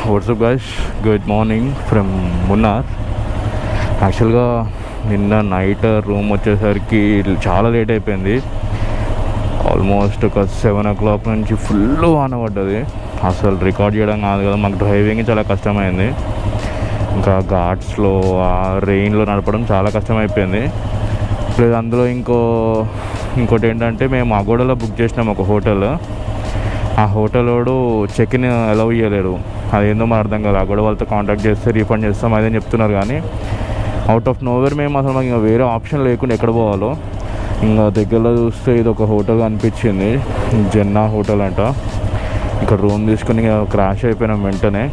WhatsApp guys, good morning from Munnar. యాక్చువల్గా నిన్న night room వచ్చేసరికి చాలా లేట్ అయిపోయింది. ఆల్మోస్ట్ ఒక 7 o'clock నుంచి ఫుల్ వాన పడ్డది. అసలు రికార్డ్ చేయడం కాదు కదా, మాకు డ్రైవింగ్ చాలా కష్టమైంది. ఇంకా ఘాట్స్లో ఆ రెయిన్లో నడపడం చాలా కష్టమైపోయింది. ప్లస్ అందులో ఇంకోటి ఏంటంటే, మేము అగోడలో బుక్ చేసినాం ఒక హోటల్. ఆ హోటల్ వాడు చెక్ ఇన్ అలౌ చేయలేడు. అదేందో మరి అర్థం కాదు. అగోడ వాళ్ళతో కాంటాక్ట్ చేస్తే రీఫండ్ చేస్తాం అదే చెప్తున్నారు. కానీ అవుట్ ఆఫ్ నోవేర్ మేము అసలు మాకు ఇంకా వేరే ఆప్షన్ లేకుండా ఎక్కడ పోవాలో. ఇంకా దగ్గరలో చూస్తే ఇది ఒక హోటల్ అనిపించింది, జెన్నా హోటల్ అంట. ఇక్కడ రూమ్ తీసుకుని క్రాష్ అయిపోయినాం వెంటనే.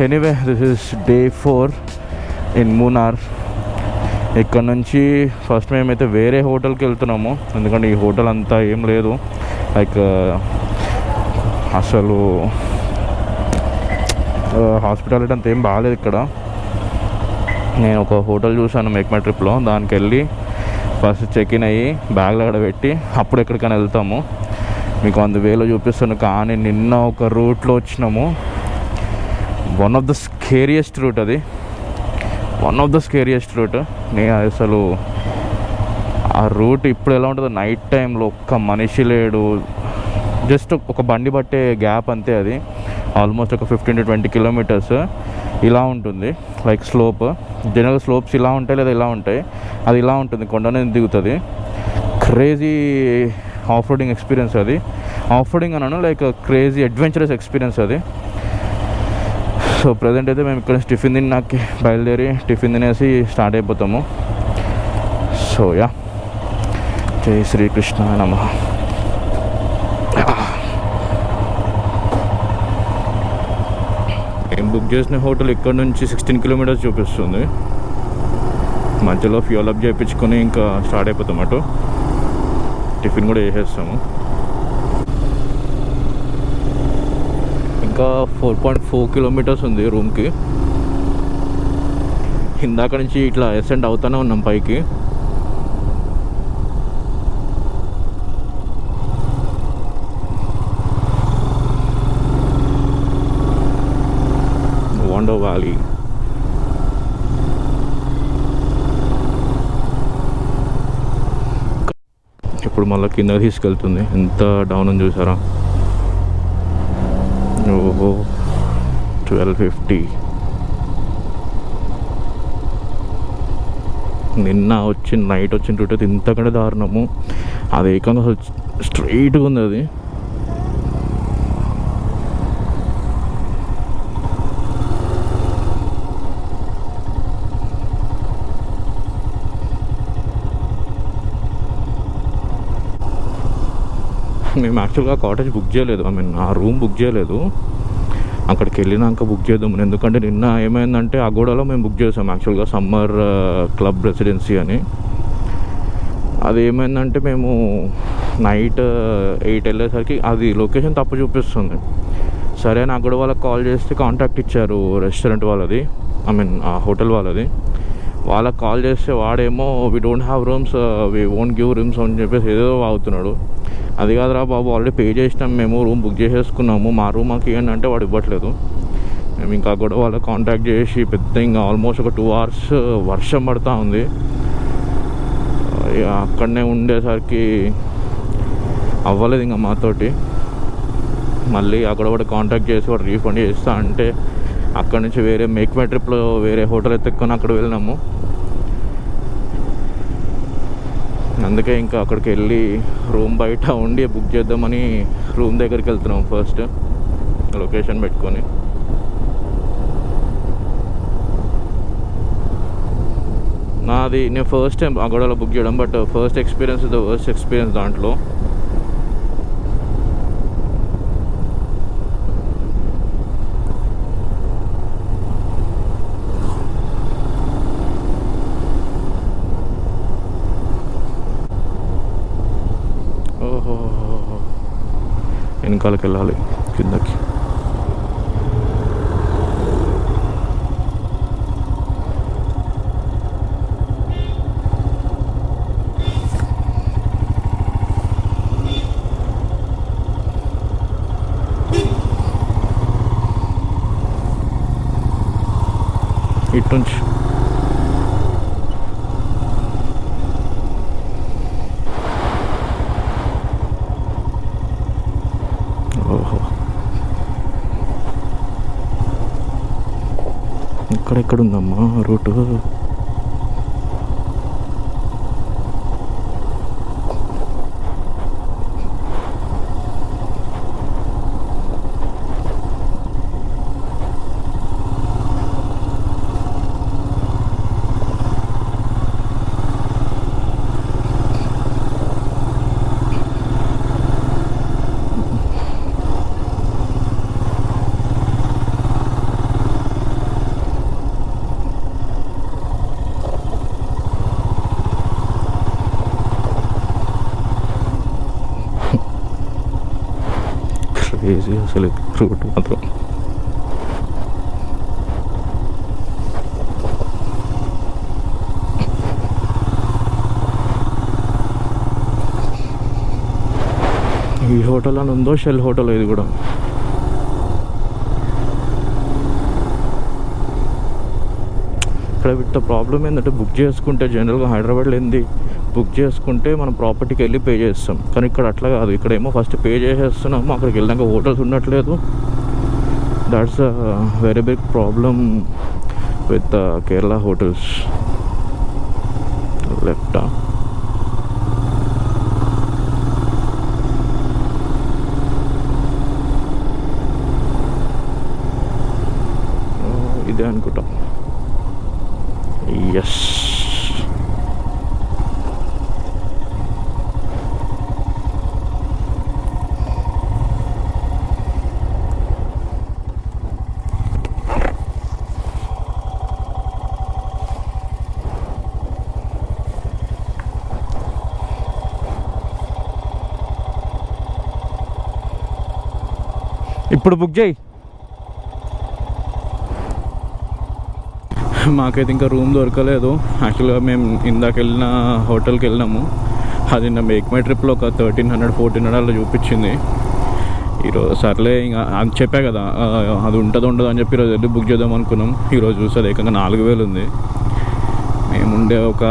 Anyway, this is day 4 in Munnar. ఇక్కడ నుంచి ఫస్ట్ మేమైతే వేరే హోటల్కి వెళ్తున్నాము, ఎందుకంటే ఈ హోటల్ అంతా ఏం లేదు. లైక్ అసలు హాస్పిటాలిటీ అంతా ఏం బాగాలేదు ఇక్కడ. నేను ఒక హోటల్ చూసాను మేక్ మై ట్రిప్లో, దానికి వెళ్ళి ఫస్ట్ చెక్ ఇన్ అయ్యి బ్యాగ్లో అక్కడ పెట్టి అప్పుడు ఎక్కడికైనా వెళ్తాము. మీకు అందువేలో చూపిస్తాను. కానీ నిన్న ఒక రూట్లో వచ్చినాము, one of the scariest route అది. నేను అసలు ఆ రూట్ ఇప్పుడు ఎలా ఉంటుందో, నైట్ టైంలో ఒక్క మనిషి లేడు, జస్ట్ ఒక బండి పట్టే గ్యాప్ అంతే. అది ఆల్మోస్ట్ ఒక 15 to 20 kilometers ఇలా ఉంటుంది. లైక్ స్లోప్, జనరల్ స్లోప్స్ ఇలా ఉంటాయి లేదా ఇలా ఉంటాయి, అది ఇలా ఉంటుంది, కొండనే దిగుతుంది. క్రేజీ ఆఫ్ రోడింగ్ ఎక్స్పీరియన్స్ అది. ఆఫ్ రోడింగ్ అన్నాను, లైక్ క్రేజీ అడ్వెంచరస్ ఎక్స్పీరియన్స్ అది. సో ప్రజెంట్ అయితే మేము ఇక్కడ టిఫిన్ తిన్నాకి బయలుదేరి టిఫిన్ తినేసి స్టార్ట్ అయిపోతాము. సో యా, జై శ్రీకృష్ణ నమః. మేము బుక్ చేసిన హోటల్ ఇక్కడ నుంచి 16 kilometers చూపిస్తుంది. మధ్యలో ఫ్యూల్ అప్ చేయించుకొని ఇంకా స్టార్ట్ అయిపోతాం. అటు టిఫిన్ కూడా చేసేస్తాము. ఇంకా 4.4 kilometers ఉంది రూమ్కి. ఇందాక నుంచి ఇట్లా అసెండ్ అవుతూనే ఉన్నాం పైకి. వాండో వ్యాలీ. ఇప్పుడు మళ్ళీ కింద తీసుకెళ్తుంది. ఎంత డౌన్ అని చూసారా? 1250. నిన్న నైట్ వచ్చిన రూట్ అయితే ఇంతకంటే దారుణము. అది ఏకంగా అసలు స్ట్రైట్గా ఉంది. అది మేము యాక్చువల్గా కాటేజ్ బుక్ చేయలేదు, ఆ రూమ్ బుక్ చేయలేదు. అక్కడికి వెళ్ళినాక బుక్ చేద్దామని. ఎందుకంటే నిన్న ఏమైందంటే అగోడాలో మేము బుక్ చేసాం యాక్చువల్గా సమ్మర్ క్లబ్ రెసిడెన్సీ అని. అది ఏమైందంటే మేము నైట్ 8 వెళ్ళేసరికి అది లొకేషన్ తప్పు చూపిస్తుంది. సరే అని అగోడ వాళ్ళకి కాల్ చేస్తే కాంటాక్ట్ ఇచ్చారు రెస్టారెంట్ వాళ్ళది, ఆ హోటల్ వాళ్ళది. వాళ్ళకి కాల్ చేస్తే వాడేమో we don't have rooms, we won't give rooms అని చెప్పేసి ఏదో అవుతున్నాడు. అది కాదురా బాబు, ఆల్రెడీ పే చేసినాం, మేము రూమ్ బుక్ చేసేసుకున్నాము, మా రూమ్ మాకు ఇవ్వండి అంటే వాడు ఇవ్వట్లేదు. మేము ఇంకా కూడా వాళ్ళకి కాంటాక్ట్ చేసి పెద్ద ఇంకా ఆల్మోస్ట్ ఒక 2 hours వర్షం పడుతూ ఉంది. అక్కడనే ఉండేసరికి అవ్వలేదు ఇంకా మాతోటి. మళ్ళీ అక్కడ కూడా కాంటాక్ట్ చేసి వాడు రీఫండ్ చేస్తా అంటే అక్కడ నుంచి వేరే మేక్ మై ట్రిప్లో వేరే హోటల్ ఎత్తుక్కొని అక్కడ వెళ్ళినాము. అందుకే ఇంకా అక్కడికి వెళ్ళి రూమ్ బయట ఉండి బుక్ చేద్దామని రూమ్ దగ్గరికి వెళ్తున్నాం ఫస్ట్ లొకేషన్ పెట్టుకొని. నేను ఫస్ట్ టైం అగోడాలో బుక్ చేయడం, but first experience the worst experience దాంట్లో. వెనకాలకి వెళ్ళాలి కిందకి. ఇటు నుంచి. ఓహో, ఇక్కడెక్కడ ఉందమ్మా రూటు? క్రేజీ అసలు రూట్ మాత్రం. ఈ హోటల్ అని ఉందో షెల్ హోటల్ ఇది కూడా. ఇక్కడ విత్ ప్రాబ్లం ఏంటంటే బుక్ చేసుకుంటే జనరల్గా హైదరాబాద్లో ఏంది, బుక్ చేసుకుంటే మనం ప్రాపర్టీకి వెళ్ళి పే చేస్తాం. కానీ ఇక్కడ అట్లా కాదు. ఇక్కడేమో ఫస్ట్ పే చేసేస్తున్నాము, అక్కడికి వెళ్ళాక హోటల్స్ ఉండట్లేదు. That's a very big problem with Kerala hotels. లెఫ్టా? ఇదే అనుకుంటా. ఎస్, ఇప్పుడు బుక్ చేయి. మాకైతే ఇంకా రూమ్ దొరకలేదు. యాక్చువల్గా మేము ఇందాక వెళ్ళిన హోటల్కి వెళ్ళినాము. అది నా మేక్ మై ట్రిప్లో ఒక 1300-1400 అలా చూపించింది. ఈరోజు సర్లే ఇంకా అది చెప్పా కదా, అది ఉంటుందో ఉండదు అని చెప్పి ఈరోజు వెళ్ళి బుక్ చేద్దాం అనుకున్నాం. ఈరోజు చూస్తే ఏకంగా 4000 ఉంది. మేముండే ఒక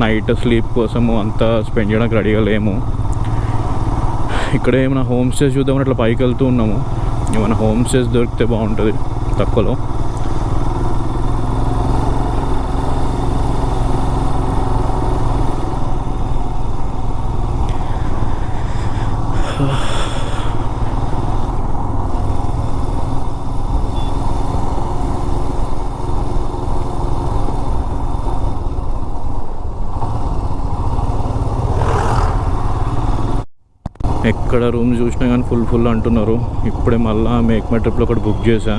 నైట్ స్లీప్ కోసము అంతా స్పెండ్ చేయడానికి రెడీగా లేము. ఇక్కడ ఏమైనా హోమ్ స్టేస్ చూద్దామని అట్లా పైకి వెళ్తూ ఉన్నాము. ఏమైనా హోమ్ స్టేస్ దొరికితే బాగుంటుంది తక్కువలో. ఎక్కడ రూమ్ చూసినా కానీ ఫుల్ అంటున్నారు. ఇప్పుడే మళ్ళీ మేక్ మై ట్రిప్లో ఒకటి బుక్ చేశా,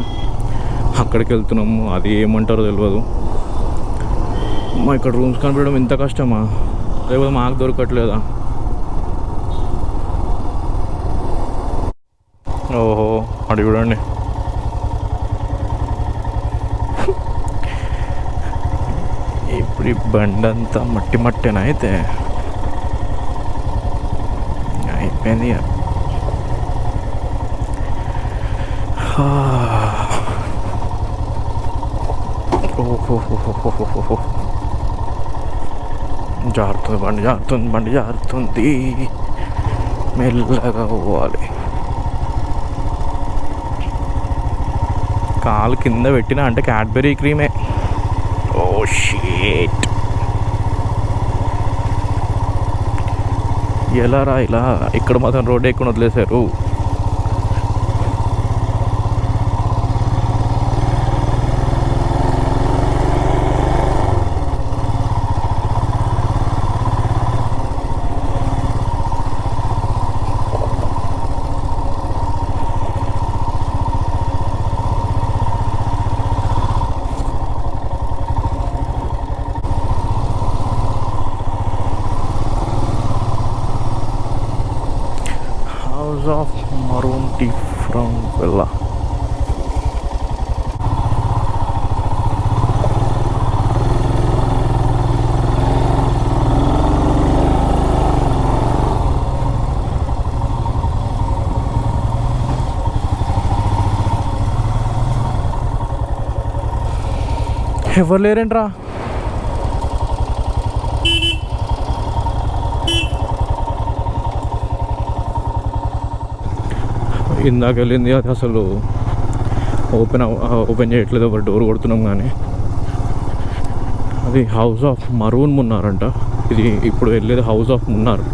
అక్కడికి వెళ్తున్నాము. అది ఏమంటారో తెలియదు. మా ఇక్కడ రూమ్స్ కనిపించడం ఇంత కష్టమా, లేకపోతే మాకు దొరకట్లేదా? ఓహో, అడి చూడండి. ఇప్పుడు ఈ బండి అంతా మట్టేనా అయితే అయిపోయింది. జారుతుంది బండి జారుతుంది. మెల్లగా పోవాలి. కాలు కింద పెట్టినా అంటే క్యాడ్బెరీ క్రీమే. ఓ షీట్, ఎలా రా ఇలా? ఇక్కడ మాత్రం రోడ్ ఎక్కువ వదిలేశారు. Of maroon tea from Villa. ఎవరు లేరేంట్రా? ఇందాక వెళ్ళింది అది అసలు ఓపెన్ చేయట్లేదు, ఒక డోర్ కొడుతున్నాం కానీ. అది హౌస్ ఆఫ్ మరూన్ మున్నార్ అంట. ఇది ఇప్పుడు వెళ్ళేది హౌస్ ఆఫ్ మున్నార్.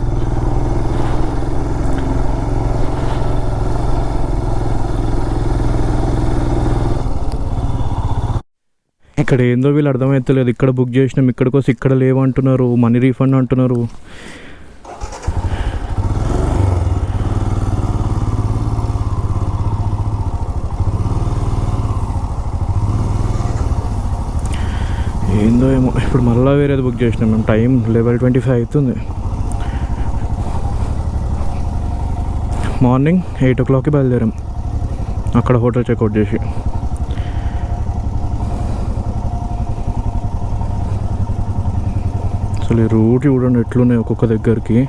ఇక్కడ ఏందో వీళ్ళు అర్థమవుతలేదు. ఇక్కడ బుక్ చేసినాం, ఇక్కడికి వస్తే ఇక్కడ లేవంటున్నారు, మనీ రీఫండ్ అంటున్నారు. ఏందో ఏమో. ఇప్పుడు మళ్ళీ వేరేది బుక్ చేసినాం మేము. టైం 11:25 అవుతుంది. మార్నింగ్ 8 o'clockకి బయలుదేరాం అక్కడ హోటల్ చెక్అవుట్ చేసి. అసలు ఈ రూట్ చూడండి ఎట్లున్నాయి ఒక్కొక్క దగ్గరికి.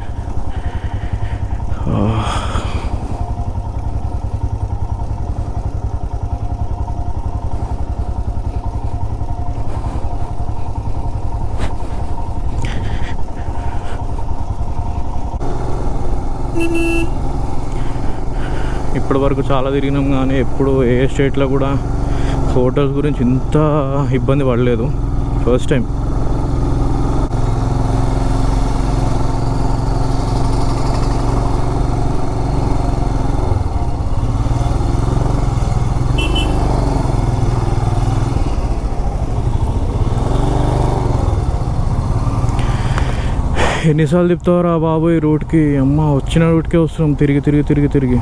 ఇప్పటి వరకు చాలా తిరిగినాం కానీ ఎప్పుడు ఏ స్టేట్లో కూడా హోటల్స్ గురించి ఇంత ఇబ్బంది పడలేదు. First time. ఎన్నిసార్లు తిప్పుతావురా బాబు ఈ రూట్కి? అమ్మ, వచ్చిన రూట్కే వస్తున్నాం తిరిగి తిరిగి తిరిగి తిరిగి.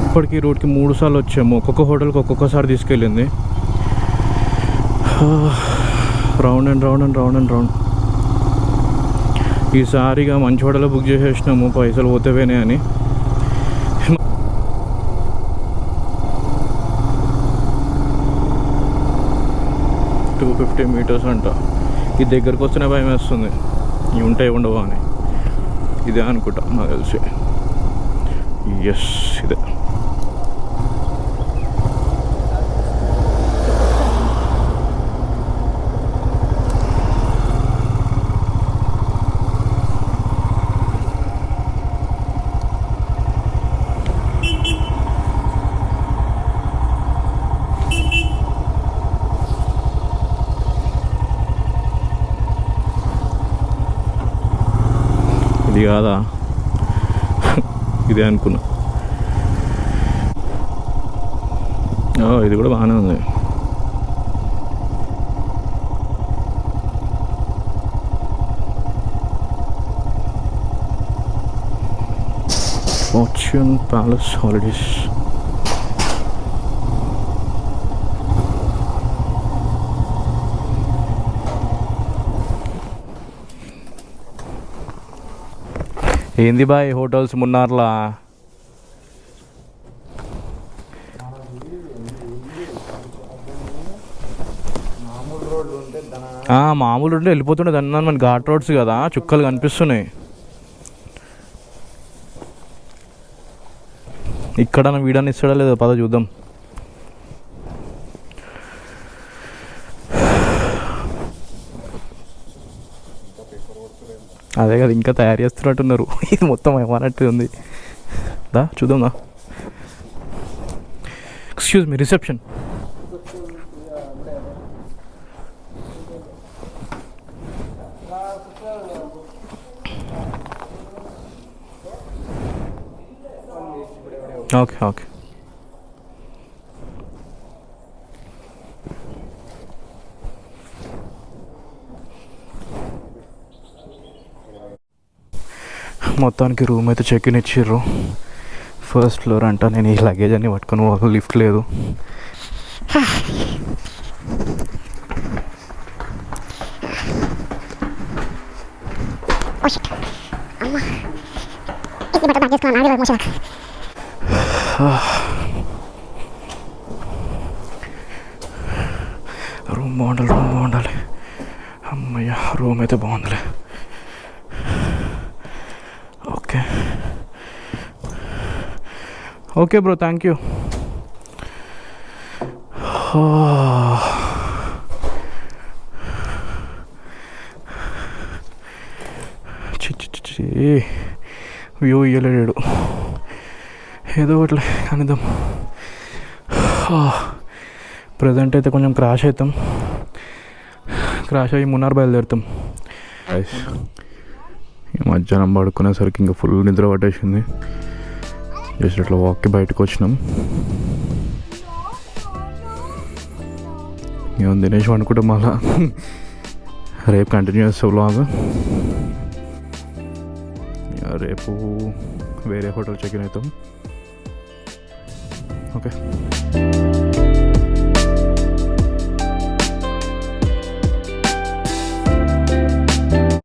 ఇప్పటికీ రూట్కి 3 సార్లు వచ్చాము. ఒక్కొక్క హోటల్కి ఒక్కొక్కసారి తీసుకెళ్ళింది. Round and round and round and round. ఈసారిగా మంచి హోటల్లో బుక్ చేసేసినాము, పైసలు పోతేవేనే అని. 250 meters అంట. ఇది దగ్గరకు వస్తేనే భయం వేస్తుంది, ఇవి ఉంటాయి ఉండవు అని. ఇదే అనుకుంటా నాకు తెలిసి. ఎస్, ఇదే. ఇది కాదా? ఇదే అనుకున్నా. ఇది కూడా బాగానే ఉంది. Fortune palace holidays. ఏంది బాయ్ హోటల్స్ మున్నార్లా? మామూలు ఉంటే వెళ్ళిపోతుండే దాన్ని. మన ఘాట్ రోడ్స్ కదా, చుక్కలు కనిపిస్తున్నాయి. ఇక్కడ వీడియోని ఇస్తాడా లేదా? పద చూద్దాం. అదే కదా, ఇంకా తయారు చేస్తున్నట్టున్నారు. ఇది మొత్తం ఏమన్నట్టు ఉంది. దా చూద్దాం దా. Excuse me, reception. Okay okay. మొత్తానికి రూమ్ అయితే చెక్ ఇన్ ఇచ్చిర్రు. ఫస్ట్ ఫ్లోర్ అంట. నేను ఈ లగేజ్ అన్ని పట్టుకొని పోవాలి, లిఫ్ట్ లేదు. రూమ్ బాగుండాలి. అమ్మయ్య, రూమ్ అయితే బాగుందిలే. Okay bro, thank you. View ఇయ్యలేడు, ఏదో ఒకటి కనిద్దాం. ప్రజెంట్ అయితే కొంచెం క్రాష్ అవుతాం, క్రాష్ అయ్యి మున్నార్ బయలుదేరుతాం. ఈ మధ్యాహ్నం పడుకునేసరికి ఇంకా ఫుల్ నిద్ర పట్టేసింది. జస్ట్ అట్లా వాక్కి బయటకు వచ్చినాం. ఏమో తినేసి అనుకుంటాం, మళ్ళా రేపు కంటిన్యూ చేస్తాం వ్లాగ్. రేపు వేరే హోటల్ చెక్ ఇన్ అవుతాం. ఓకే.